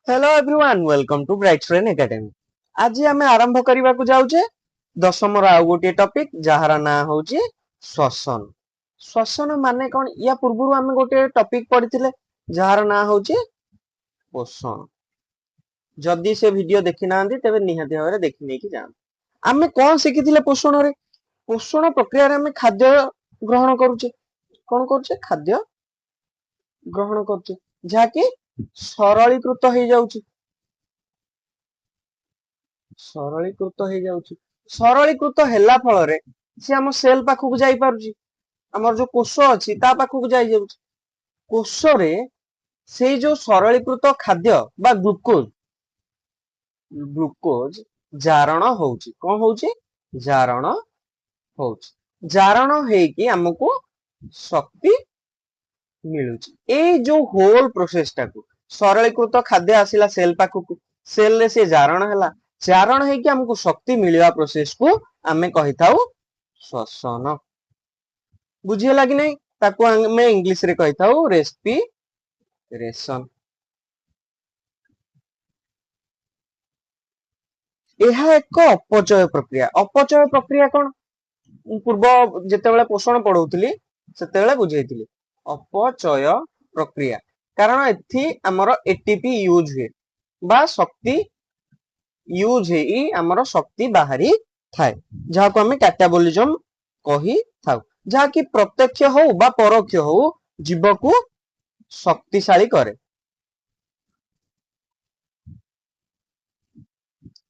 Hello everyone welcome to bright train academy. आज आम आरंभ करने को जाऊे दशम आउ गोटे टॉपिक जार ना हूँ श्वसन। श्वसन माने कौन या पूर्व आम गोटे टॉपिक पढ़ी जार ना हूँ पोषण। जदि से वीडियो देखी ना तेरे निहाती भाव में देखी नहीं कि जान आम कौन शिखी पोषण रे। पोषण प्रक्रिया आम खाद्य ग्रहण करुचे कौन करुचे खाद्य ग्रहण करुचे जहाँकि सरलीकृत हो जाउची सरलीकृत हो जाउची सरलीकृत ହେଲା ଫଳରେ ସେ ଆମ ସେଲ୍ ପାଖକୁ ଯାଇ ପାରୁଛି। ଆମର ଯୋଉ କୋଷ ଅଛି ତା ପାଖକୁ ଯାଇ ଯାଉଛି। କୋଷରେ ସେଇ ଯୋଉ ସରଳୀକୃତ ଖାଦ୍ୟ ବା ଗ୍ଲୁକୋଜ ଜାରଣ ହଉଛି। କଣ ହଉଛି? ଜାରଣ ହଉଛି। ଜାରଣ ହେଇକି ଆମକୁ ଶକ୍ତି ମିଳୁଛି। ଏଇ ଯୋଉ ହୋଲ ପ୍ରୋସେସ ଟାକୁ ସରଳୀକୃତ ଖାଦ୍ୟ ଆସିଲା ସେଲ୍ ପାଖକୁ, ସେଲ୍ ରେ ସେ ଜାରଣ ହେଲା, ଚାରଣ ହେଇକି ଆମକୁ ଶକ୍ତି ମିଳିବା ପ୍ରୋसेस को आमे कहिथाउ श्वसन। बुझियला कि नहीं? ताको आमे इंग्लिश रे कहिथाउ रेस्पिरेशन। एहा एक अपचय प्रक्रिया। अपचय प्रक्रिया कौन? पूर्व जेतेबेले पोषण पढौतली सेतेबेले बुझैतली अपचय प्रक्रिया। कारण एथि हमर एटीपी यूज हुए बा शक्ति यूज हेई हमर शक्ति बाहरी थाए, जहाँ को हमें कैटाबोलिज्म कही थाउ। जहाँ की प्रत्यक्ष हो बा परोक्ष हो जीव को शक्तिशाली करे,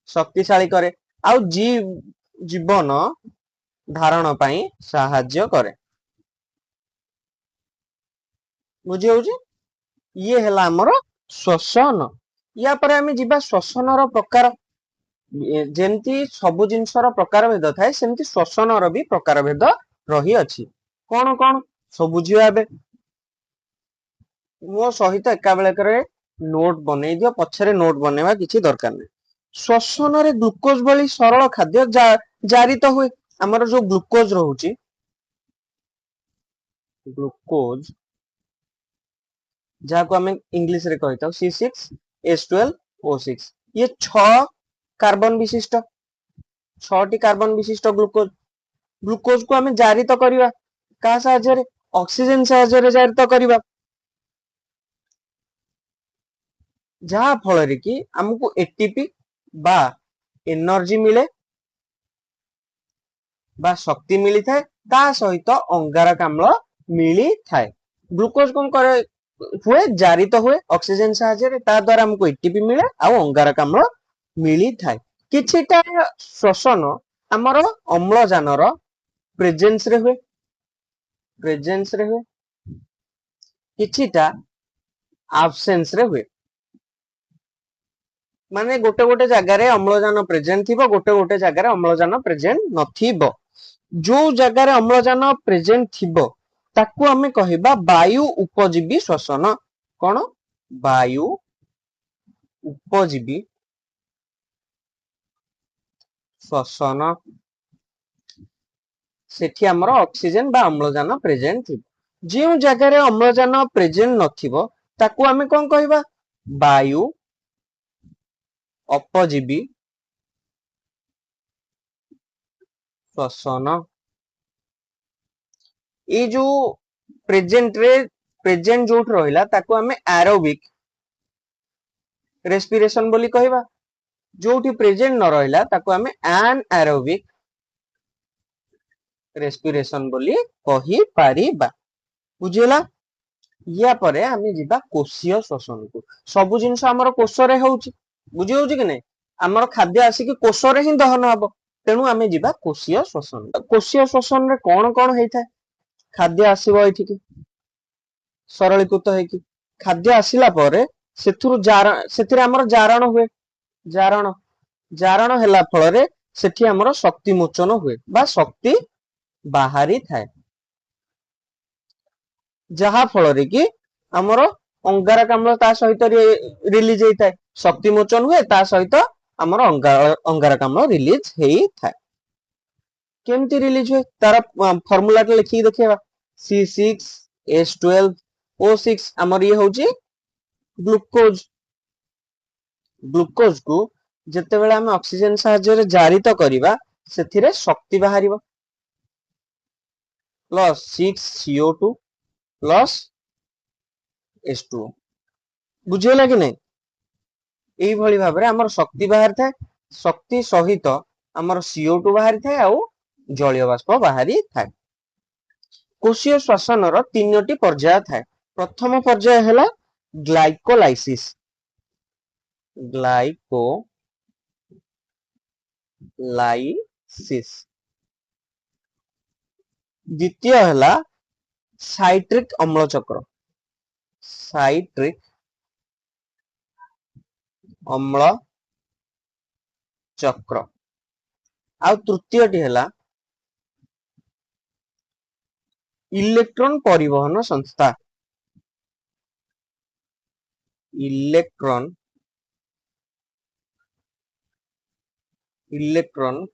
शक्तिशाली करे आउ जीवन धारण पाई साहाଯ୍ୟ करे। बुझी होउची? ये हैला हमर श्वसन। या पर हमें जीवा श्वसन रो प्रकार। जेमती सबु जिनसर प्रकार भेद थाए सेमती श्वसन रो भी प्रकार भेद रही अछि। कौन कौन सब बुझियो एबे मो सहित एका बेले करे नोट बनै दियो, पछरे नोट बनेवा किछि दरकार नै। श्वसन रे ग्लूकोज भली सरल खाद्य जारी तो हुए। हमर जो ग्लूकोज रहउची, ग्लूकोज जहाँ को हमें इंग्लिश रे कहता C6H12O6, ये 6 कार्बन विशिष्ट 6टी कार्बन विशिष्ट ग्लूकोज। ग्लूकोज को हमें जारी तो करिवा का साहाय्य रे? ऑक्सीजन साहाय्य रे जारी तो करिवा, जहाँ फल रे कि हमको एटीपी बा एनर्जी मिले बा शक्ति मिली थाए, ता सहित अंगारक अम्ल मिली थाए। ग्लूकोज कौन करे हुए? जारी तो हुए ऑक्सीजन साहाय्य रे, ता द्वारा हमको एटीपी मिले आ अंगारक अम्ल मिली थाए। किछिटा श्वसन हमर अम्लजान रो प्रेजेंस रे हुए, प्रेजेंस रे हुए, किछिटा एब्सेंस रे हुए। माने गोटे गोटे जगह रे अम्लजान प्रेजेंट थिबो, गोटे गोटे जगह रे अम्लजान प्रेजेंट नथिबो। जो जगह रे अम्लजान प्रेजेंट थिबो ताकू हमें कहिबा वायु उपजीवी श्वसन। कौन? वायु उपजीवी श्वसन। सेठी हमर ऑक्सीजन बा अम्लजान प्रेजेंट थिबो। जो जगह रे अम्लजान प्रेजेंट नथिबो ताकू हमें कौन कहिबा? वायु अपजीवी श्वसन। ये जो प्रेजेंट जो रहिला ताको हमें एरोबिक रेस्पिरेशन बोली कहिबा। जोठी प्रेजेंट न रहिला ताको हमें एनारोबिक रेस्पिरेशन बोली कहि पारिबा। बुझिला? या परे हमें जिबा कोषीय श्वसन को। सब जिनस हमर कोष रे होउची, बुझि होउची कि नै? हमर खाद्य आसी कि कोष रे ही दहन हबो, तेनु हमें जिबा कोषीय श्वसन। कोषीय श्वसन रे कोन कोन हेइ थाए? खाद्य आसीबो एठिकी सरलीकृत हेकी, खाद्य आसिला परे सेथिरे हमर जारण हुए। जारण जारण हैला फଳରେ सेठी हमर शक्ति मोचन हुए बा शक्ति बाहरी थाए, जहा फଳରେ कि हमर अंगारक अम्ल ता सहित रिलीज हेइ थाए, शक्ति मोचन हुए ता सहित हमर अंगारक अम्ल रिलीज हेइ थाए। केमती रिलीज हुए तार फार्मूला के लिखि देखिबा। C6H12O6 हमर ये होची ग्लूकोज। ग्लूकोज को जेतेबेले आमे ऑक्सीजन साहाय्य जारित करिबा सेथिरे शक्ति बाहरिबो प्लस 6CO2 प्लस H2O बुझियला कि नहीं एई भली भाबरे हमर शक्ति बाहर थाए शक्ति सहित हमर CO2 बाहरी थाए आउ जलीय बाष्प बाहरी थाए कोशीय श्वसन रो तीनोटी पर्याय थाए प्रथम पर्याय हैला ग्लाइकोलाइसिस द्वितीय हैला साइट्रिक अम्ल चक्र आ तृतीयटी हैला इलेक्ट्रॉन परिवहन संस्था इलेक्ट्रॉन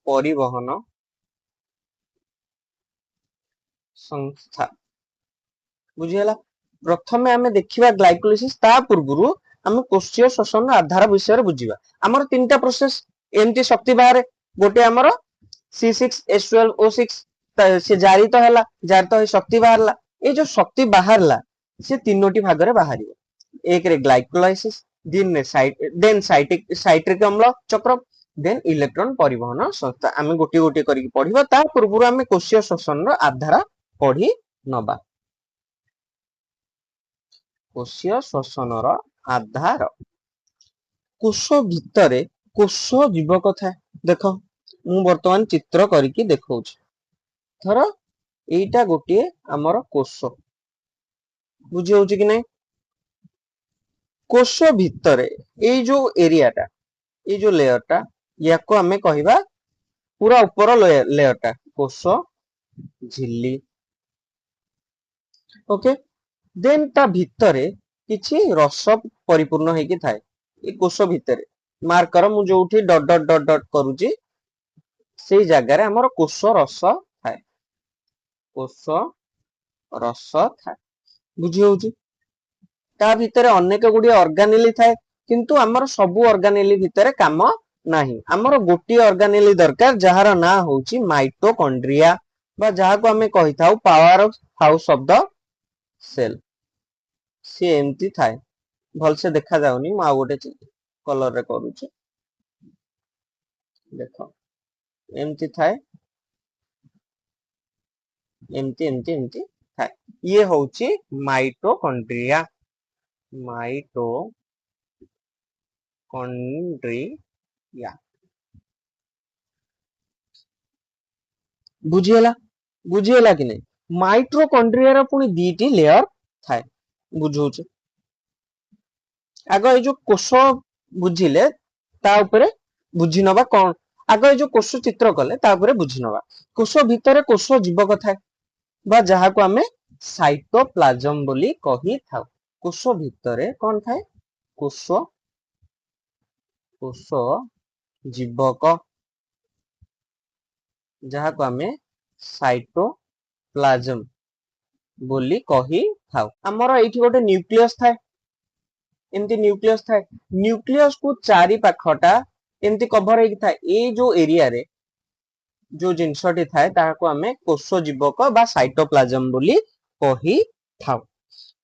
परिवहन संस्था बुझियला प्रथमे आमे देखिबा ग्लाइकोलाइसिस ता पूर्वरु आमे कोशीय श्वसन आधार विषय रे बुझिबा हमर तीनटा प्रोसेस एमटी शक्ति बाहर गोटे हमर C6H12O6 से जारित हैला जारित होई शक्ति बाहरला ए जो शक्ति बाहरला से तीनोटी भाग रे बाहरिबो एक रे ग्लाइकोलाइसिस देन साइट्रिक अम्ल चक्र देन इलेक्ट्रॉन परिवहन संस्था आमे गोटी गोटी करी पढिबा ता पूर्वरु आमे कोशीय श्वसन रो आधार पढी नबा कोशीय श्वसन रो आधार कोश भितरे कोश जीवक थाए देख मु वर्तमान चित्र करिकी देखौछि थर एटा गोटे हमर कोश बुझी होछि कि नै कोश भितरे ए जो एरियाटा ए जो लेयरटा याको हमें कहिबा पूरा ऊपर लेयरटा कोश झिल्ली ओके देन ता भितरे किछि रस परिपूर्ण हेकी थाए ए कोश भितरे मार्कर मु जोठी डॉट डॉट डॉट डॉट करूची सेई जागा रे हमर कोश रस थाए कोश रस थाए बुझी होउची ता भितरे अनेक गुडी ऑर्गेनेली थाए किंतु हमर सब ऑर्गेनेली भितरे काम नाही हमर गोटी ऑर्गेनेली दरकार जहार ना होउची माइटोकॉन्ड्रिया बा जहा को हमें कहि थाउ power house of the cell सी एमती थाए भल से देखा जाउनी मा गोटे कलर रे करूची देखो एमती थाए एमती थाए ये होउची माइटोकॉन्ड्रिया बुझियला कि नहीं माइटोकॉन्ड्रिया रा पुनी दीटी लेयर थाए बुझौछ आगे ए जो कोश बुझिले ता ऊपर बुझी नबा कोन आगे ए जो कोश चित्र कले ता ऊपर बुझी नबा कोश भितरे कोश जीवक थाए बा जहा को हमें साइटोप्लाज्म बोली कहि थाउ कोश भितरे कोन थाए कोश जीवक जहा को हमें साइटोप्लाज्म बोली कहि थाउ हमर एठी गोटे न्यूक्लियस थाए एमती न्यूक्लियस थाए न्यूक्लियस को चारि पाखटा एमती कवर हेकी थाए ए जो एरिया रे जो जिनसटी थाए ताहा को हमें कोश जीवक बा साइटोप्लाज्म बोली कहि थाउ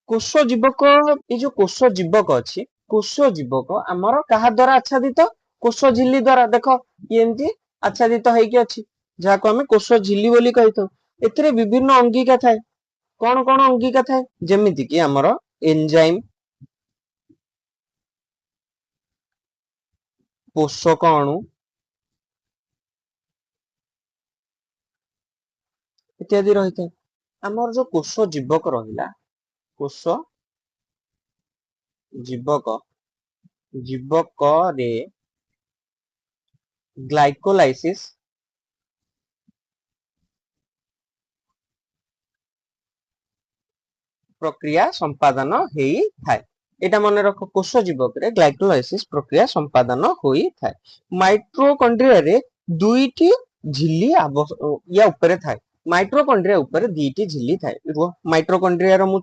कोश जीवक ए जो कोश जीवक अछि कोश जीवक हमर कहा द्वारा आच्छादित कोश झिल्ली द्वारा देखो एमती आच्छादित हेकी अछि जहा को हमें कोश झिल्ली बोली कहि थाउ एथिरे विभिन्न अंगिका थाए कोन कोन अंगिका थाए जेमिति कि हमर एंजाइम पोषक अणु इत्यादि रही थे हमर जो कोश जीवक रहिला कोश जीवक रे ग्लाइकोलाइसिस प्रक्रिया संपादन हेई थाए एटा मन रख कोश जीवक रे ग्लाइकोलाइसिस प्रक्रिया संपादन होई थाए माइटोकॉन्ड्रिया रे दुईटी झिल्ली या ऊपर थाए माइटोकॉन्ड्रिया ऊपर दुईटी झिल्ली थाए रुह माइटोकॉन्ड्रिया रो मु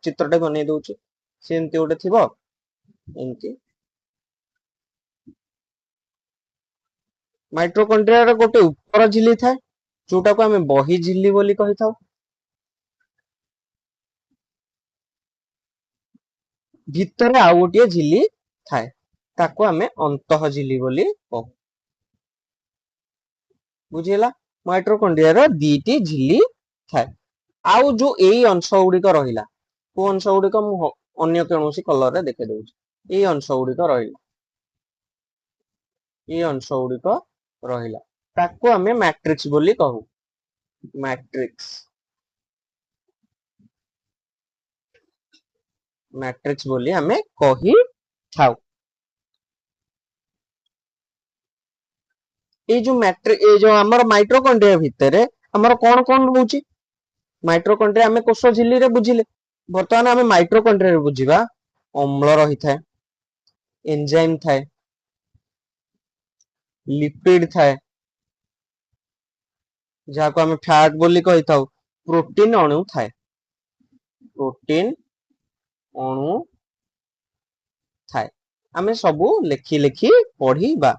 चित्रटे बनै दउची सेमती ओटे थिबो एमती माइटोकॉन्ड्रिया रे गोटे ऊपर झिल्ली थाए जोटा को हमें बही झिल्ली बोली कहि थाउ भितरे आउ गोटे झिल्ली थाए ताको हमें अंतः झिल्ली बोली कहू बुझिला माइटोकॉन्ड्रिया रे दीटी झिल्ली थाए आउ जो एई अंश गुड़िक रहिला को अंश गुड़िक मु अन्य कोनोसी कलर रे देखे दउछि एई अंश गुड़िक रहिला एई अंश गुड़िक रहिला ताको हमें मैट्रिक्स बोली कहू मैट्रिक्स मैट्रिक्स बोली हमें कही थाउ ये जो मैट्रिक ये जो हमर माइटोकॉन्ड्रिया भितरे हमर कोन कोन रहउछि माइटोकॉन्ड्रिया हमें कोष झिल्ली रे बुझिले वर्तमान हमें माइटोकॉन्ड्रिया रे बुझिबा अम्ल रही थाए एंजाइम थाए लिपिड थाए जहाँ को हमें फैट बोली कही थाउ प्रोटीन अणु थाए प्रोटीन अणु थाए हमें सबू लेखी लेखी पढ़ीबा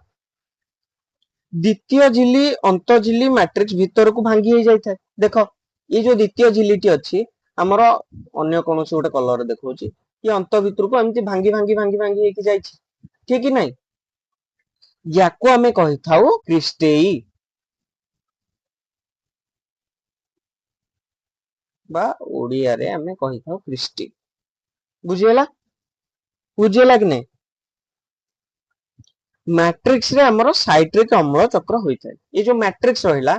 द्वितीय झिल्ली अंत झिल्ली मैट्रिक्स भीतर को भांगी हो जाए देख ये जो द्वितीय झिल्लीटी अच्छी आमर अन्य कौन गोटे कलर देखा ये अंत भितर को एमती भांगी भांगी भांगी भांगी होकी जाए ठीक नहीं या को हमें कही थाउ क्रिस्टेई बा ओडिया रे हमें कही थाउ क्रिस्टी बुझिगला बुझिगला कि नहीं मैट्रिक्स रे हमरो साइट्रिक अम्ल चक्र होता है ये जो मैट्रिक्स रहिला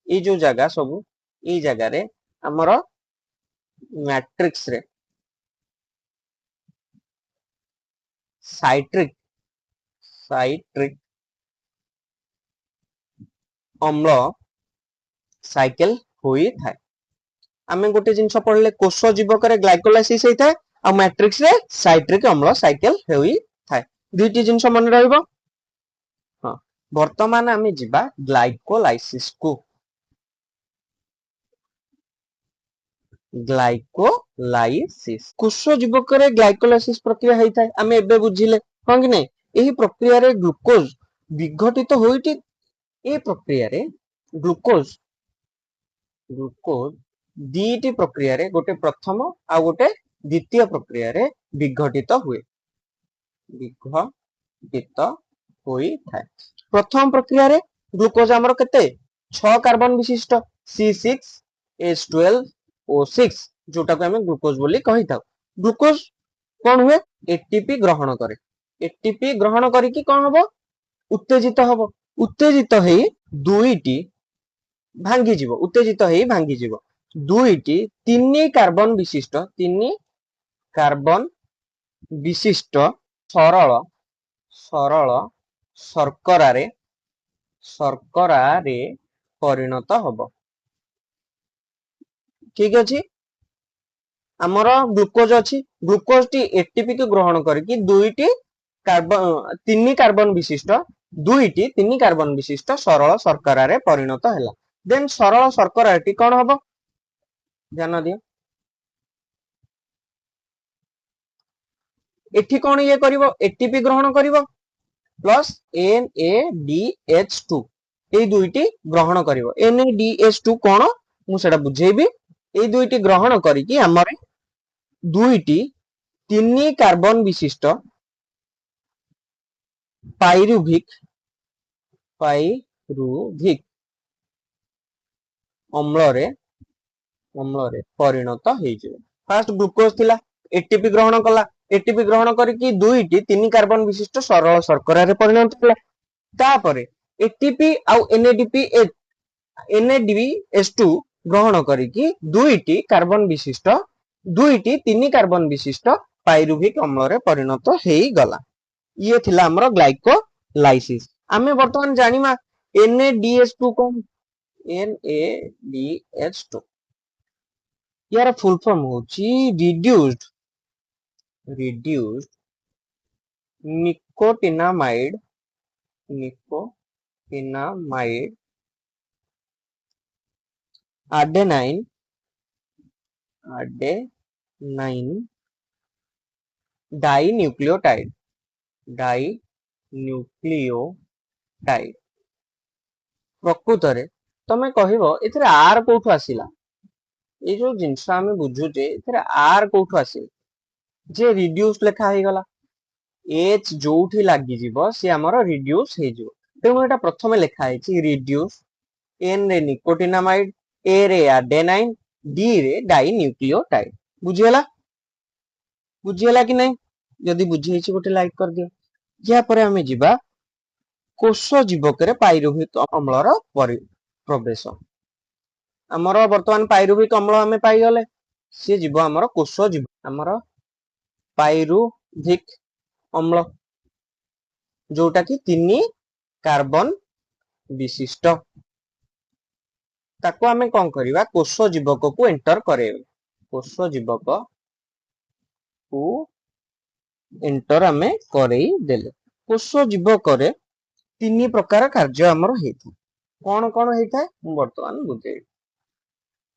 ये जो जगह सब ये जगह रे हमरो मैट्रिक्स रे साइट्रिक साइट्रिक अम्ल साइकिल होई थाए आमे गोटे जिंस पढ़ले कोष जीवक रे ग्लाइकोलाइसिस होई थाए आ मैट्रिक्स रे साइट्रिक अम्ल साइकिल होई थाए दुईटी जिंस मन रहइबो हां वर्तमान आमे जिबा ग्लाइकोलाइसिस को ग्लाइकोलाइसिस कोष जीवक रे ग्लाइकोलाइसिस प्रक्रिया होई थाए आमे एबे बुझिले हां कि नै एही प्रक्रिया रे ग्लूकोज विघटित होईटी ए प्रक्रिया रे ग्लूकोज ग्लूकोज दीटी प्रक्रिया रे गोटे प्रथम आ गोटे द्वितीय प्रक्रिया रे विघटित हुए विघटित होई थाए प्रथम प्रक्रिया रे ग्लूकोज हमर केते 6 कार्बन विशिष्ट C6H12O6 जोटा को हमें ग्लूकोज बोली कहि थाउ ग्लूकोज कोन हुए एटीपी ग्रहण करे एटीपी ग्रहण करी कि कोन हबो उत्तेजित हेई दुईटी भांगी जीवो उत्तेजित हेई भांगी जीवो दुईटी 3 कार्बन विशिष्ट सरल सरल शर्करा रे परिणत हबो ठीक अछि हमर ग्लूकोज अछि ग्लूकोज टी एटीपी को ग्रहण करके दुईटी कार्बन 3 कार्बन विशिष्ट दुईटी 3 कार्बन विशिष्ट सरल शर्करा रे परिणत हैला देन सरल शर्करा टी कोन हबो ध्यान दियो एठी कोन ये करिवो एटीपी ग्रहण करिवो प्लस NADH2 ए दुईटी ग्रहण करिवो NADH2 कोन मु सेटा बुझेबी ए दुईटी ग्रहण करिकि हमर दुईटी 3 कार्बन विशिष्ट पाइरुभिक अम्ल रे परिणत हेइ जे फर्स्ट ग्लूकोज थिला एटीपी ग्रहण कला एटीपी ग्रहण करिकि दुईटी 3 कार्बन विशिष्ट सरल शर्करा रे परिणत होला तापरे एटीपी आउ NADH2 ग्रहण करिकि दुईटी कार्बन विशिष्ट दुईटी 3 कार्बन विशिष्ट पाइरुभिक अम्ल रे परिणत हेइ गला ये थिला हमरो ग्लाइकोलाइसिस आमे वर्तमान जानिमा NADH2 कोन NADH2 यार फुल फॉर्म होची रिड्यूस्ड निकोटिनामाइड adenine dinucleotide ପ୍ରକୃତରେ ତମେ କହିବ ଏଥିରେ ଆର କୋଉଠୁ ଆସିଲା? ଏଇ ଯୋଉ ଜିନିଷ ଆମେ ବୁଝୁଛେ ଏଥିରେ ଆର କୋଉଠୁ ଆସିଲା? ଯେ ରିଡ୍ୟୁସ ଲେଖା ହେଇଗଲା, ଏଚ ଯୋଉଠି ଲାଗିଯିବ ସେ ଆମର ରିଡ୍ୟୁସ ହେଇଯିବ। ତେଣୁ ଏଟା ପ୍ରଥମେ ଲେଖା ହେଇଛି ରିଡ୍ୟୁସ, ଏନ ରେ ନିକୋଟିନାମାଇଡ, ଏ ରେ ଆଡେନାଇନ, ଡି ରେ ଡାଇନ୍ୟୁକ୍ଲିଓଟାଇଡ। ବୁଝିଗଲା? ବୁଝିଗଲା କି ନାଇଁ? ଯଦି ବୁଝି ହେଇଛି ଗୋଟେ ଲାଇକ୍ କରିଦିଅ। ଏହା ପରେ ଆମେ ଯିବା କୋଷ ଜୀବକରେ ପାଇରୁଭିକ ଅମ୍ଳର ପ୍ରବେଶ। ଆମର ବର୍ତ୍ତମାନ ପାଇରୁଭିକ ଅମ୍ଳ ଆମେ ପାଇଗଲେ, ସିଏ ଯିବ ଆମର କୋଷ ଜୀବ, ଆମର ପାଇରୁଭିକ ଅମ୍ଳ ଯୋଉଟା କି 3 କାର୍ବନ ବିଶିଷ୍ଟ। ତାକୁ ଆମେ କଣ କରିବା? କୋଷ ଜୀବକକୁ ଏଣ୍ଟର କରେଇବା। କୋଷ ଜୀବକ କୁ ଏଣ୍ଟର ଆମେ କରେଇ ଦେଲେ। କୋଷ ଜୀବକରେ 3 ପ୍ରକାର କାର୍ଯ୍ୟ ଆମର ହେଇଥାଏ। କଣ କଣ ହେଇଥାଏ ମୁଁ ବର୍ତ୍ତମାନ ବୁଝେଇବି।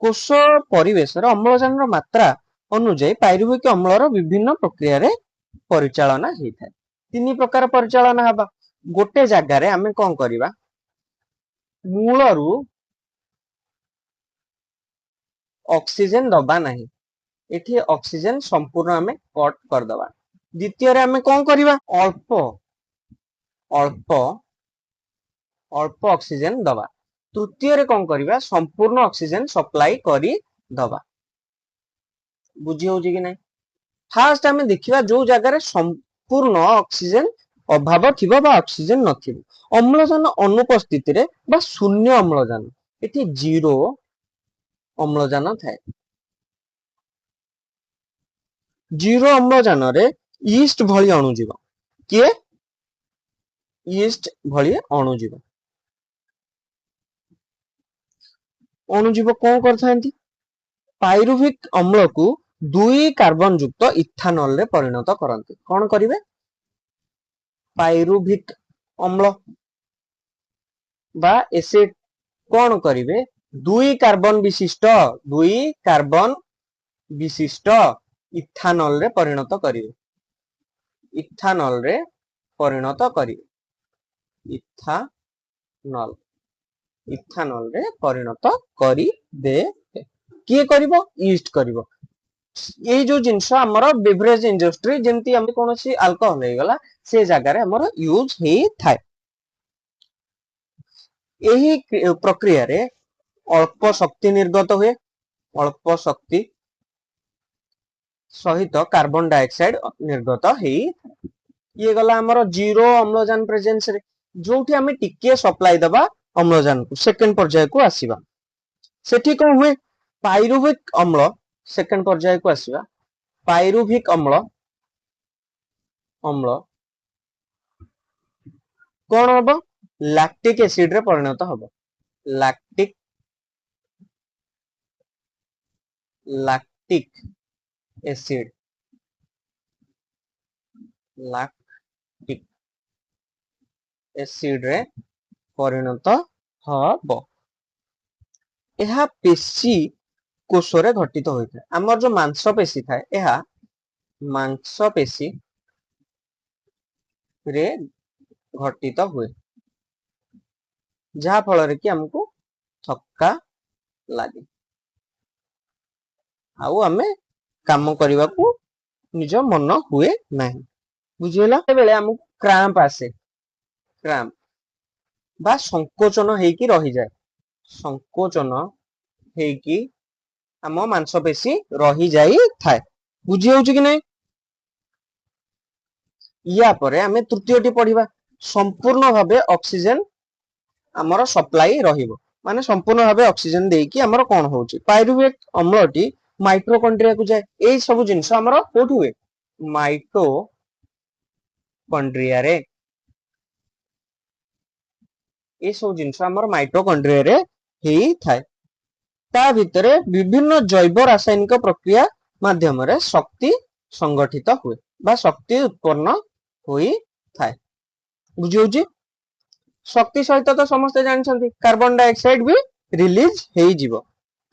କୋଷ ପରିବେଶରେ ଅମ୍ଳଜାନର ମାତ୍ରା ଅନୁଯାୟୀ ପାଇରୁଭିକ ଅମ୍ଳର ବିଭିନ୍ନ ପ୍ରକ୍ରିୟାରେ ପରିଚାଳନା ହେଇଥାଏ। 3 ପ୍ରକାର ପରିଚାଳନା ହବା। ଗୋଟେ ଜାଗାରେ ଆମେ କଣ କରିବା? ମୂଳରୁ ଅକ୍ସିଜେନ ଦବା ନାହିଁ, ଏଠି ଅକ୍ସିଜେନ ସମ୍ପୂର୍ଣ୍ଣ ଆମେ କଟ କରିଦବା। ଦ୍ୱିତୀୟରେ ଆମେ କଣ କରିବା? ଅଳ୍ପ ଅକ୍ସିଜେନ ଦବା। ତୃତୀୟରେ କଣ କରିବା? ସମ୍ପୂର୍ଣ୍ଣ ଅକ୍ସିଜେନ ସପ୍ଲାଇ କରି ଦବା। ବୁଝି ହଉଛି କି ନାଇଁ? ଫାଷ୍ଟ ଆମେ ଦେଖିବା ଯୋଉ ଜାଗାରେ ସମ୍ପୂର୍ଣ୍ଣ ଅକ୍ସିଜେନ ଅଭାବ ଥିବ ବା ଅକ୍ସିଜେନ ନଥିବ, ଅମ୍ଳଜାନ ଅନୁପସ୍ଥିତିରେ ବା ଶୂନ୍ୟ ଅମ୍ଳଜାନ, ଏଠି 0 ଅମ୍ଳଜାନ ଥାଏ। 0 ଅମ୍ଳଜାନରେ ଇଷ୍ଟ ଭଳି ଅଣୁଜୀବ, କିଏ? ଇଷ୍ଟ ଭଳି ଅଣୁଜୀବ। ଅଣୁଜୀବ କଣ କରିଥାନ୍ତି? ପାଇରୁଭିକ ଅମ୍ଳକୁ 2 କାର୍ବନ ଯୁକ୍ତ ଇଥାନଲରେ ପରିଣତ କରନ୍ତି। କଣ କରିବେ? ପାଇରୁଭିକ ଅମ୍ଳ ବା ଏସିଡ କଣ କରିବେ? 2 କାର୍ବନ ବିଶିଷ୍ଟ ଇଥାନଲରେ ପରିଣତ କରିବେ। ଇଥାନଲରେ ପରିଣତ କରିବେ। ଇଥାନଲରେ ପରିଣତ କରିଦେବେ। କିଏ କରିବ? ଇଷ୍ଟ କରିବ। ଏଇ ଯୋଉ ଜିନିଷ ଆମର ବେଭରେଜ ଇଣ୍ଡଷ୍ଟ୍ରି, ଯେମିତି ଆମେ କୌଣସି ଆଲକୋହଲ ହେଇଗଲା ସେ ଜାଗାରେ ଆମର ୟୁଜ ହେଇଥାଏ। ଏହି ପ୍ରକ୍ରିୟାରେ ଅଳ୍ପ ଶକ୍ତି ନିର୍ଗତ ହୁଏ। ଅଳ୍ପ ଶକ୍ତି ସହିତ କାର୍ବନ ଡାଇଅକ୍ସାଇଡ ନିର୍ଗତ ହେଇଥାଏ। ଇଏ ଗଲା ଆମର 0 ଅମ୍ଳଜାନ ପ୍ରେଜେନ୍ସ ରେ, ଯୋଉଠି ଆମେ ଟିକେ ସପ୍ଲାଇ ଦବା ଅମ୍ଳଜାନକୁ। ସେକେଣ୍ଡ ପର୍ଯ୍ୟାୟକୁ ଆସିବା। ସେଠି କଣ ହୁଏ? ପାଇରୁଭିକ ଅମ୍ଳ, ସେକେଣ୍ଡ ପର୍ଯ୍ୟାୟକୁ ଆସିବା। ପାଇରୁଭିକ ଅମ୍ଳ କଣ ହବ? ଲାକ୍ଟିକ ଏସିଡ ରେ ପରିଣତ ହବ। ଲାକ୍ଟିକ ଏସିଡ, ଲାକ୍ଟିକ ଏସିଡ ରେ ପରିଣତ ହବ। ଏହା ପେଶୀ କୋଷରେ ଘଟିତ ହୋଇଥାଏ। ଆମର ଯୋଉ ମାଂସ ପେଶୀ ଥାଏ, ଏହା ମାଂସ ପେଶୀ ରେ ଘଟିତ ହୁଏ, ଯାହା ଫଳରେ କି ଆମକୁ ଥକ୍କା ଲାଗେ, ଆଉ ଆମେ କାମ କରିବାକୁ ନିଜ ମନ ହୁଏ ନାହିଁ। ବୁଝିହେଲା? ବେଳେ ଆମକୁ କ୍ରାମ୍ପ ଆସେ, କ୍ରାମ୍ପ ବା ସଂକୋଚନ ହେଇକି ରହିଯାଏ। ସଂକୋଚନ ହେଇକି ଆମ ମାଂସପେଶୀ ରହିଯାଇଥାଏ। ବୁଝି ହଉଛି କି ନାଇଁ? ୟା ପରେ ଆମେ ତୃତୀୟଟି ପଢିବା। ସମ୍ପୂର୍ଣ୍ଣ ଭାବେ ଅକ୍ସିଜେନ ଆମର ସପ୍ଲାଇ ରହିବ, ମାନେ ସମ୍ପୂର୍ଣ୍ଣ ଭାବେ ଅକ୍ସିଜେନ ଦେଇକି ଆମର କଣ ହଉଛି? ପାଇରୁଭେଟ ଅମ୍ଳଟି ମାଇଟ୍ରୋକଣ୍ଡ୍ରିଆକୁ ଯାଏ। ଏଇ ସବୁ ଜିନିଷ ଆମର କୋଉଠି ହୁଏ? ମାଇଟୋକଣ୍ଡ୍ରିଆରେ। ଏଇ ସବୁ ଜିନିଷ ଆମର ମାଇଟୋକଣ୍ଡ୍ରିଆରେ ହେଇଥାଏ। ତା ଭିତରେ ବିଭିନ୍ନ ଜୈବ ରାସାୟନିକ ପ୍ରକ୍ରିୟା ମାଧ୍ୟମରେ ଶକ୍ତି ସଂଗଠିତ ହୁଏ ବା ଶକ୍ତି ଉତ୍ପନ୍ନ ହୋଇଥାଏ। ବୁଝି ହଉଛି? ଶକ୍ତି ସହିତ ତ ସମସ୍ତେ ଜାଣିଛନ୍ତି କାର୍ବନ ଡାଇଅକ୍ସାଇଡ ବି ରିଲିଜ ହେଇଯିବ।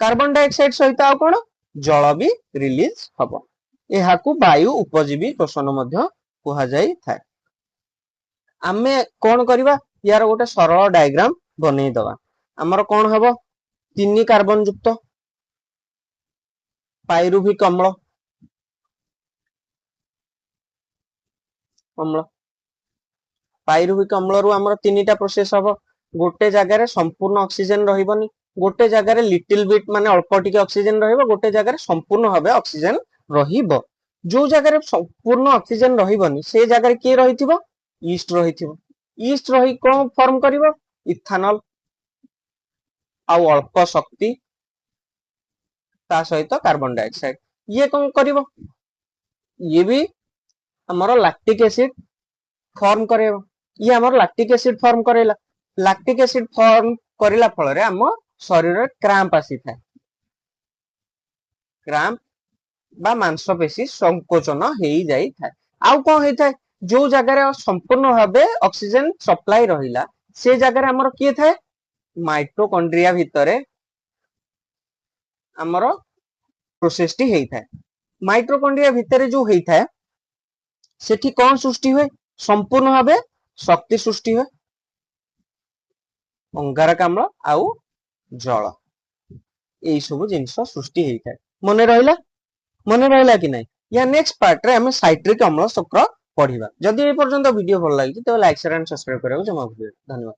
କାର୍ବନ ଡାଇଅକ୍ସାଇଡ ସହିତ ଆଉ କଣ? ଜଳ ବି ରିଲିଜ ହବ। ଏହାକୁ ବାୟୁ ଉପଜୀବୀ ଶୋଷଣ ମଧ୍ୟ କୁହାଯାଇଥାଏ। ଆମେ କଣ କରିବା? ୟାର ଗୋଟେ ସରଳ ଡାଇଗ୍ରାମ ବନେଇଦବା। ଆମର କଣ ହବ 3 कार्बन युक्त पाइरुभिक अम्ल अम्ल पाइरुभिक अम्ल रु हमर 3टा प्रोसेस हबो गोटे जगह संपूर्ण ऑक्सीजन रहिबनी गोटे जगह लिटिल बिट माने अल्प टिके ऑक्सीजन रहिबो गोटे जगह संपूर्ण भाबे ऑक्सीजन रहिबो जो जगह संपूर्ण ऑक्सीजन रहिबनी से जगह के रहिथिबो ईस्ट रहिथिबो ईस्ट रही कोन फॉर्म करिवो इथानॉल आउ अल्प शक्ति ता सहित कार्बन डाइऑक्साइड ये कौन करिवो ये भी हमर लैक्टिक एसिड फॉर्म करेबो ये हमर लैक्टिक एसिड फॉर्म करेला लैक्टिक एसिड फॉर्म करिला फल रे हम शरीर क्रैम्प आसी थाए क्रैम्प बा मांसपेशी संकोचन हेई जाई थाए आउ कोन हेई थाए जो जगह संपूर्ण भाबे ऑक्सीजन सप्लाई रहिला से जगह हमर किए थाए माइटोकॉन्ड्रिया भितरे हमर प्रोसेस टी हेई थाए माइटोकॉन्ड्रिया भितरे जो हेई थाए सेठी कोन सृष्टि हुए संपूर्ण भाबे शक्ति सृष्टि हुए अंगारक अम्ल आउ जल एई सब जिंस सृष्टि हेई थाए मने रहिला कि नै या नेक्स्ट पार्ट रे हम साइट्रिक अम्ल चक्र पढिबा जदि ए पर्यंत वीडियो भल लागि त लाइक शेयर एंड सब्सक्राइब करबो जमा भूलिबे धन्यवाद।